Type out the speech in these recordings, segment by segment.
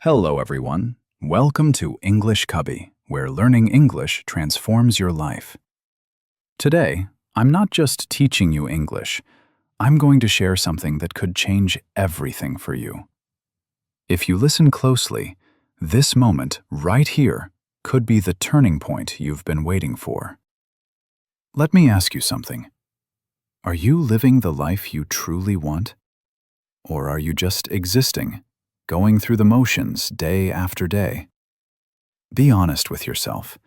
Hello, everyone. Welcome to English Cubby, where learning English transforms your life. Today, I'm not just teaching you English. I'm going to share something that could change everything for you. If you listen closely, this moment right here could be the turning point you've been waiting for. Let me ask you something. Are you living the life you truly want? Or are you just existing, going through the motions day after day? Be honest with yourself.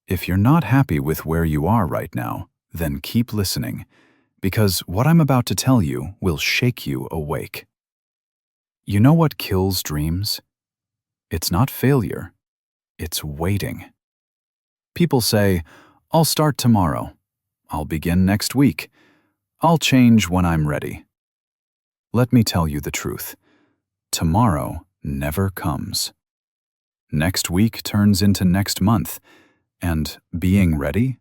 If you're not happy with where you are right now, then keep listening, because what I'm about to tell you will shake you awake. You know what kills dreams? It's not failure, it's waiting. People say, "I'll start tomorrow. I'll begin next week. I'll change when I'm ready." Let me tell you the truth. Tomorrow never comes. Next week turns into next month, and being ready,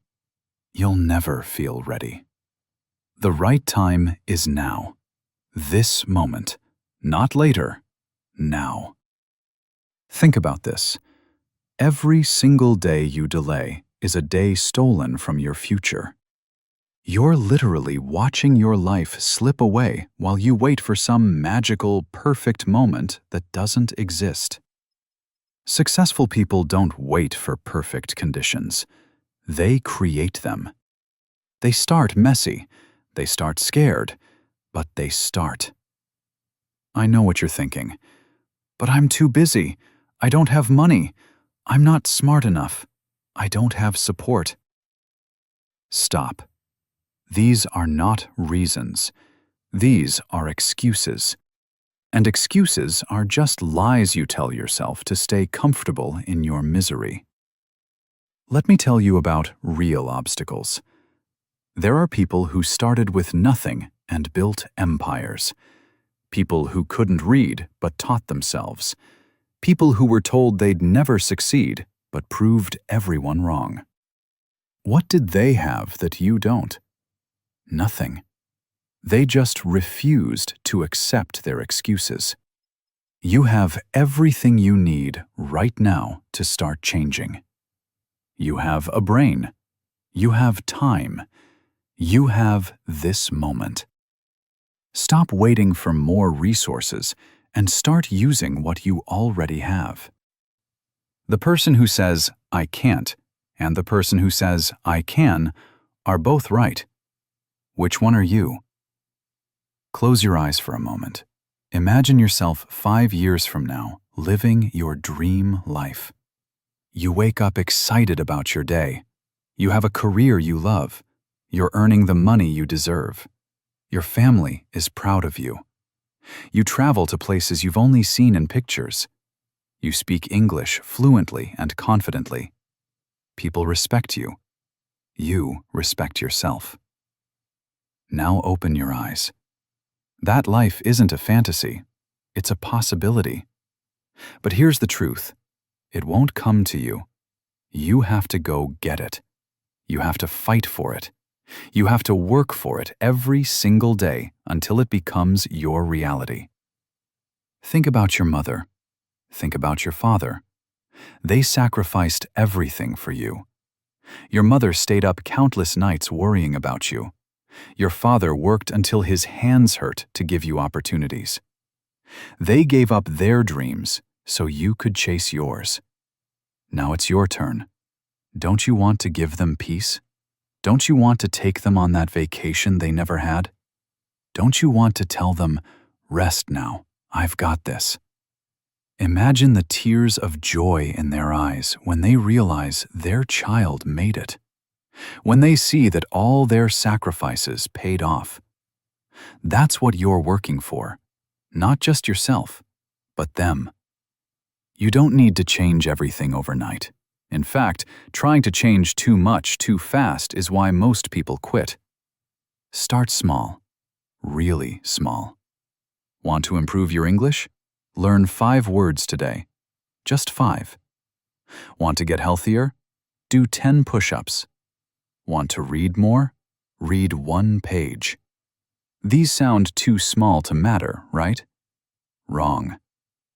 you'll never feel ready. The right time is now. This moment, not later, now. Think about this. Every single day you delay is a day stolen from your future. You're literally watching your life slip away while you wait for some magical, perfect moment that doesn't exist. Successful people don't wait for perfect conditions. They create them. They start messy. They start scared. But they start. I know what you're thinking. But I'm too busy. I don't have money. I'm not smart enough. I don't have support. Stop. These are not reasons. These are excuses. And excuses are just lies you tell yourself to stay comfortable in your misery. Let me tell you about real obstacles. There are people who started with nothing and built empires. People who couldn't read but taught themselves. People who were told they'd never succeed but proved everyone wrong. What did they have that you don't? Nothing. They just refused to accept their excuses. You have everything you need right now to start changing. You have a brain. You have time. You have this moment. Stop waiting for more resources and start using what you already have. The person who says, "I can't," and the person who says, "I can," are both right. Which one are you? Close your eyes for a moment. Imagine yourself 5 years from now, living your dream life. You wake up excited about your day. You have a career you love. You're earning the money you deserve. Your family is proud of you. You travel to places you've only seen in pictures. You speak English fluently and confidently. People respect you. You respect yourself. Now open your eyes. That life isn't a fantasy. It's a possibility. But here's the truth. It won't come to you. You have to go get it. You have to fight for it. You have to work for it every single day until it becomes your reality. Think about your mother. Think about your father. They sacrificed everything for you. Your mother stayed up countless nights worrying about you. Your father worked until his hands hurt to give you opportunities. They gave up their dreams so you could chase yours. Now it's your turn. Don't you want to give them peace? Don't you want to take them on that vacation they never had? Don't you want to tell them, "Rest now, I've got this"? Imagine the tears of joy in their eyes when they realize their child made it. When they see that all their sacrifices paid off. That's what you're working for. Not just yourself, but them. You don't need to change everything overnight. In fact, trying to change too much too fast is why most people quit. Start small. Really small. Want to improve your English? Learn 5 words today. Just 5. Want to get healthier? Do 10 push-ups. Want to read more? Read 1 page. These sound too small to matter, right? Wrong.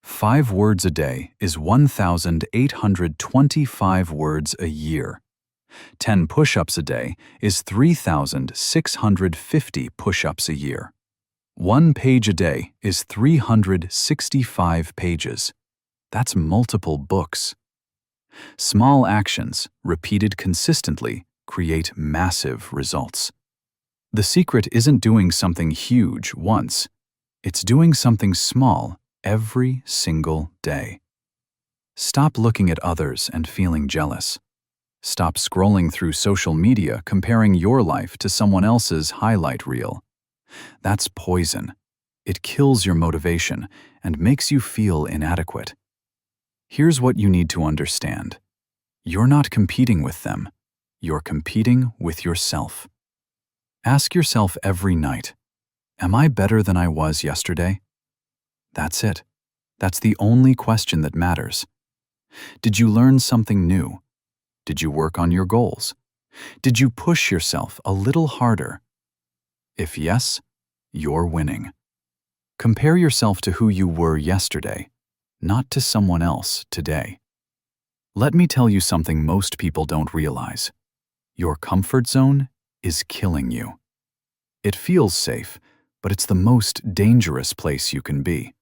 5 words a day is 1,825 words a year. 10 push-ups a day is 3,650 push-ups a year. 1 page a day is 365 pages. That's multiple books. Small actions, repeated consistently, create massive results. The secret isn't doing something huge once. It's doing something small every single day. Stop looking at others and feeling jealous. Stop scrolling through social media comparing your life to someone else's highlight reel. That's poison. It kills your motivation and makes you feel inadequate. Here's what you need to understand. You're not competing with them. You're competing with yourself. Ask yourself every night, am I better than I was yesterday? That's it. That's the only question that matters. Did you learn something new? Did you work on your goals? Did you push yourself a little harder? If yes, you're winning. Compare yourself to who you were yesterday, not to someone else today. Let me tell you something most people don't realize. Your comfort zone is killing you. It feels safe, but it's the most dangerous place you can be.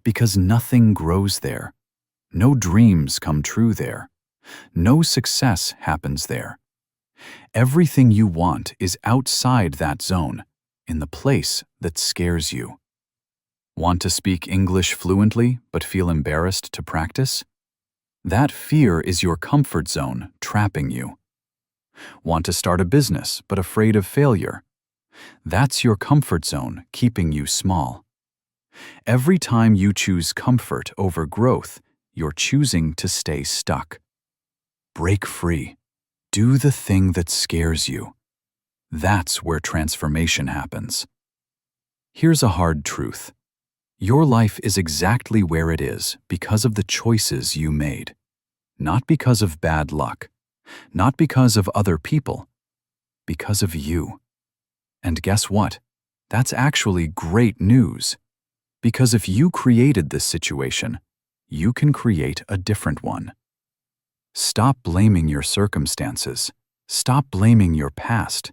Because nothing grows there. No dreams come true there. No success happens there. Everything you want is outside that zone, in the place that scares you. Want to speak English fluently but feel embarrassed to practice? That fear is your comfort zone trapping you. Want to start a business but afraid of failure? That's your comfort zone keeping you small. Every time you choose comfort over growth, you're choosing to stay stuck. Break free. Do the thing that scares you. That's where transformation happens. Here's a hard truth. Your life is exactly where it is because of the choices you made. Not because of bad luck. Not because of other people. Because of you. And guess what? That's actually great news. Because if you created this situation, you can create a different one. Stop blaming your circumstances. Stop blaming your past.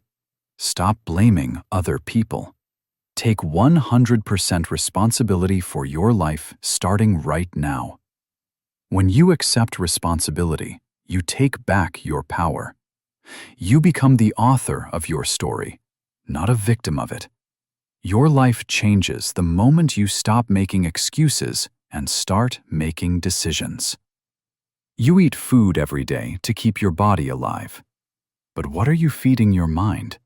Stop blaming other people. Take 100% responsibility for your life starting right now. When you accept responsibility, you take back your power. You become the author of your story, not a victim of it. Your life changes the moment you stop making excuses and start making decisions. You eat food every day to keep your body alive. But what are you feeding your mind?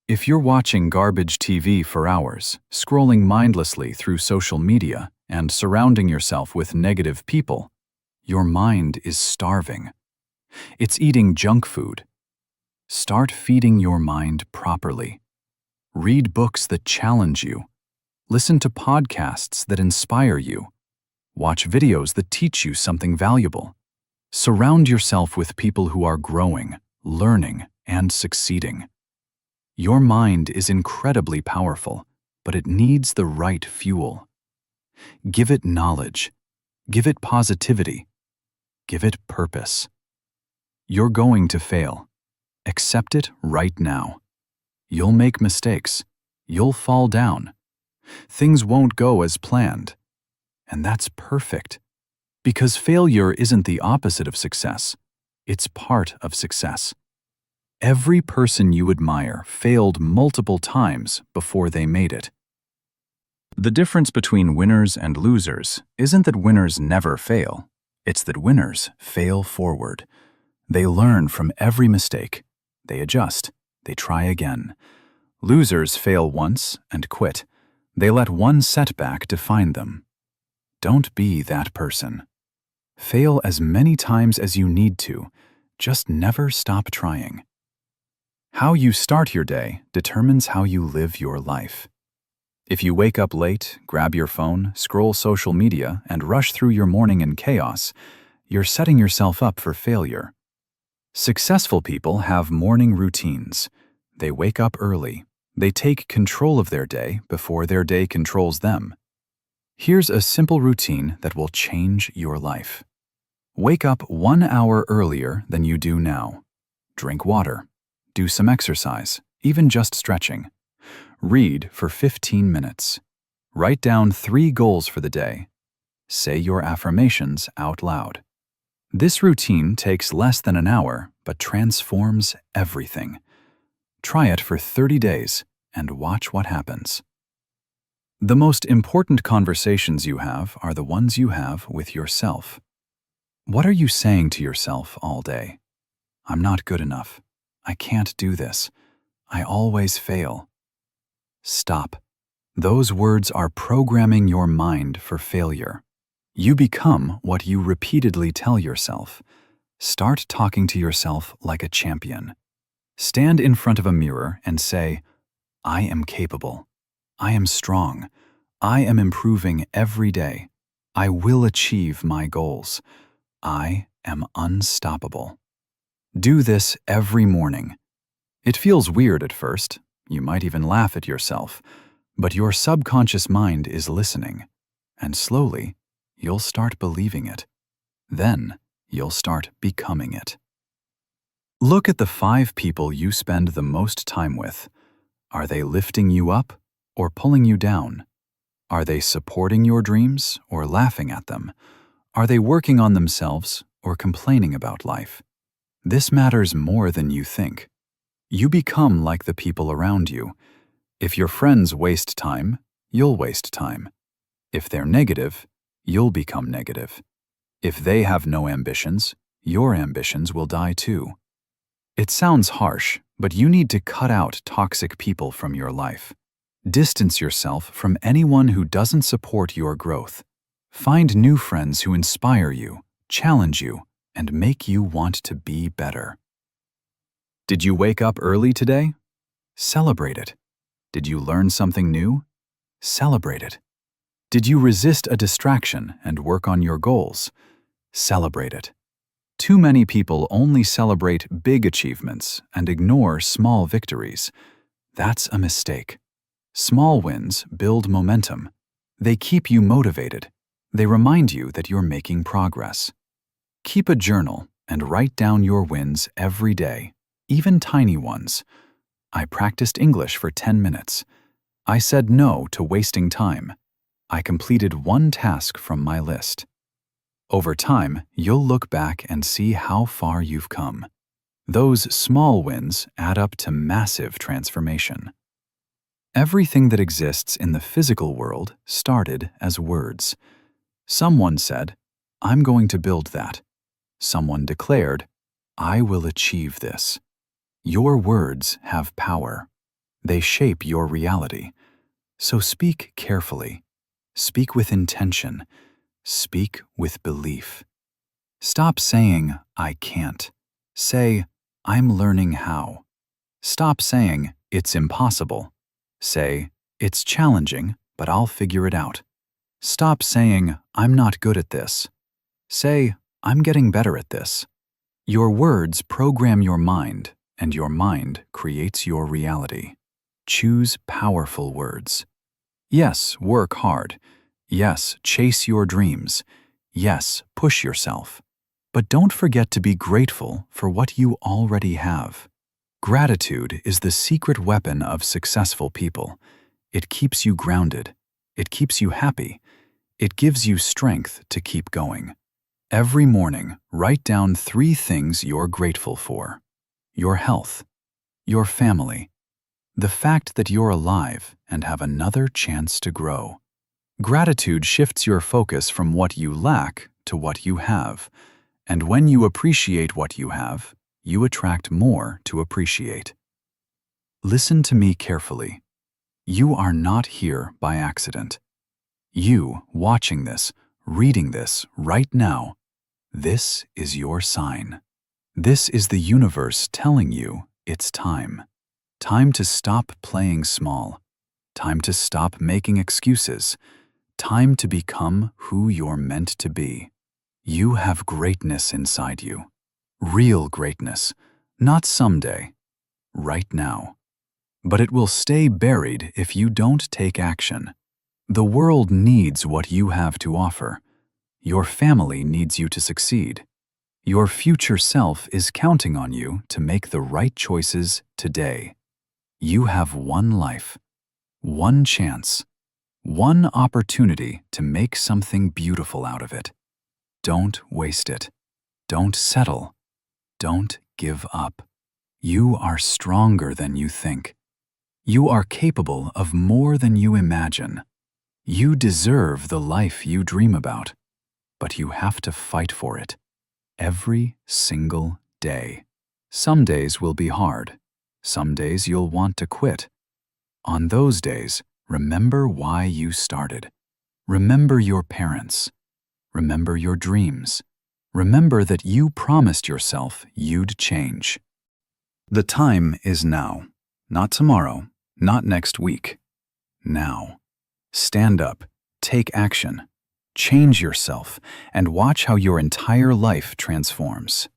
If you're watching garbage TV for hours, scrolling mindlessly through social media, and surrounding yourself with negative people, your mind is starving. It's eating junk food. Start feeding your mind properly. Read books that challenge you. Listen to podcasts that inspire you. Watch videos that teach you something valuable. Surround yourself with people who are growing, learning, and succeeding. Your mind is incredibly powerful, but it needs the right fuel. Give it knowledge. Give it positivity. Give it purpose. You're going to fail. Accept it right now. You'll make mistakes. You'll fall down. Things won't go as planned. And that's perfect. Because failure isn't the opposite of success. It's part of success. Every person you admire failed multiple times before they made it. The difference between winners and losers isn't that winners never fail. It's that winners fail forward. They learn from every mistake. They adjust. They try again. Losers fail once and quit. They let one setback define them. Don't be that person. Fail as many times as you need to. Just never stop trying. How you start your day determines how you live your life. If you wake up late, grab your phone, scroll social media, and rush through your morning in chaos, you're setting yourself up for failure. Successful people have morning routines. They wake up early. They take control of their day before their day controls them. Here's a simple routine that will change your life. Wake up 1 hour earlier than you do now. Drink water. Do some exercise, even just stretching. Read for 15 minutes. Write down 3 goals for the day. Say your affirmations out loud. This routine takes less than an hour, but transforms everything. Try it for 30 days and watch what happens. The most important conversations you have are the ones you have with yourself. What are you saying to yourself all day? I'm not good enough. I can't do this. I always fail. Stop. Those words are programming your mind for failure. You become what you repeatedly tell yourself. Start talking to yourself like a champion. Stand in front of a mirror and say, I am capable. I am strong. I am improving every day. I will achieve my goals. I am unstoppable. Do this every morning. It feels weird at first. You might even laugh at yourself. But your subconscious mind is listening. And slowly, you'll start believing it. Then, you'll start becoming it. Look at the 5 people you spend the most time with. Are they lifting you up or pulling you down? Are they supporting your dreams or laughing at them? Are they working on themselves or complaining about life? This matters more than you think. You become like the people around you. If your friends waste time, you'll waste time. If they're negative, you'll become negative. If they have no ambitions, your ambitions will die too. It sounds harsh, but you need to cut out toxic people from your life. Distance yourself from anyone who doesn't support your growth. Find new friends who inspire you, challenge you, and make you want to be better. Did you wake up early today? Celebrate it. Did you learn something new? Celebrate it. Did you resist a distraction and work on your goals? Celebrate it. Too many people only celebrate big achievements and ignore small victories. That's a mistake. Small wins build momentum. They keep you motivated. They remind you that you're making progress. Keep a journal and write down your wins every day, even tiny ones. I practiced English for 10 minutes. I said no to wasting time. I completed 1 task from my list. Over time, you'll look back and see how far you've come. Those small wins add up to massive transformation. Everything that exists in the physical world started as words. Someone said, I'm going to build that. Someone declared, I will achieve this. Your words have power. They shape your reality. So speak carefully. Speak with intention. Speak with belief. Stop saying, I can't. Say, I'm learning how. Stop saying, it's impossible. Say, it's challenging, but I'll figure it out. Stop saying, I'm not good at this. Say, I'm getting better at this. Your words program your mind, and your mind creates your reality. Choose powerful words. Yes, work hard. Yes, chase your dreams. Yes, push yourself. But don't forget to be grateful for what you already have. Gratitude is the secret weapon of successful people. It keeps you grounded. It keeps you happy. It gives you strength to keep going. Every morning, write down 3 things you're grateful for. Your health, your family, the fact that you're alive and have another chance to grow. Gratitude shifts your focus from what you lack to what you have. And when you appreciate what you have, you attract more to appreciate. Listen to me carefully. You are not here by accident. You, watching this, reading this right now, this is your sign. This is the universe telling you it's time. Time to stop playing small. Time to stop making excuses. Time to become who you're meant to be. You have greatness inside you. Real greatness. Not someday. Right now. But it will stay buried if you don't take action. The world needs what you have to offer. Your family needs you to succeed. Your future self is counting on you to make the right choices today. You have one life, one chance, one opportunity to make something beautiful out of it. Don't waste it. Don't settle. Don't give up. You are stronger than you think. You are capable of more than you imagine. You deserve the life you dream about, but you have to fight for it. Every single day. Some days will be hard. Some days you'll want to quit. On those days, remember why you started. Remember your parents. Remember your dreams. Remember that you promised yourself you'd change. The time is now. Not tomorrow, not next week. Now. Stand up, take action, change yourself, and watch how your entire life transforms.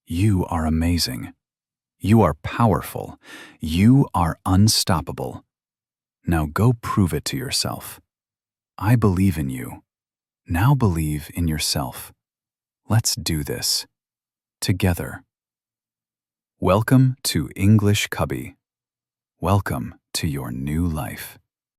You are amazing. You are powerful. You are unstoppable. Now go prove it to yourself. I believe in you. Now believe in yourself. Let's do this. Together. Welcome to English Cubby. Welcome to your new life.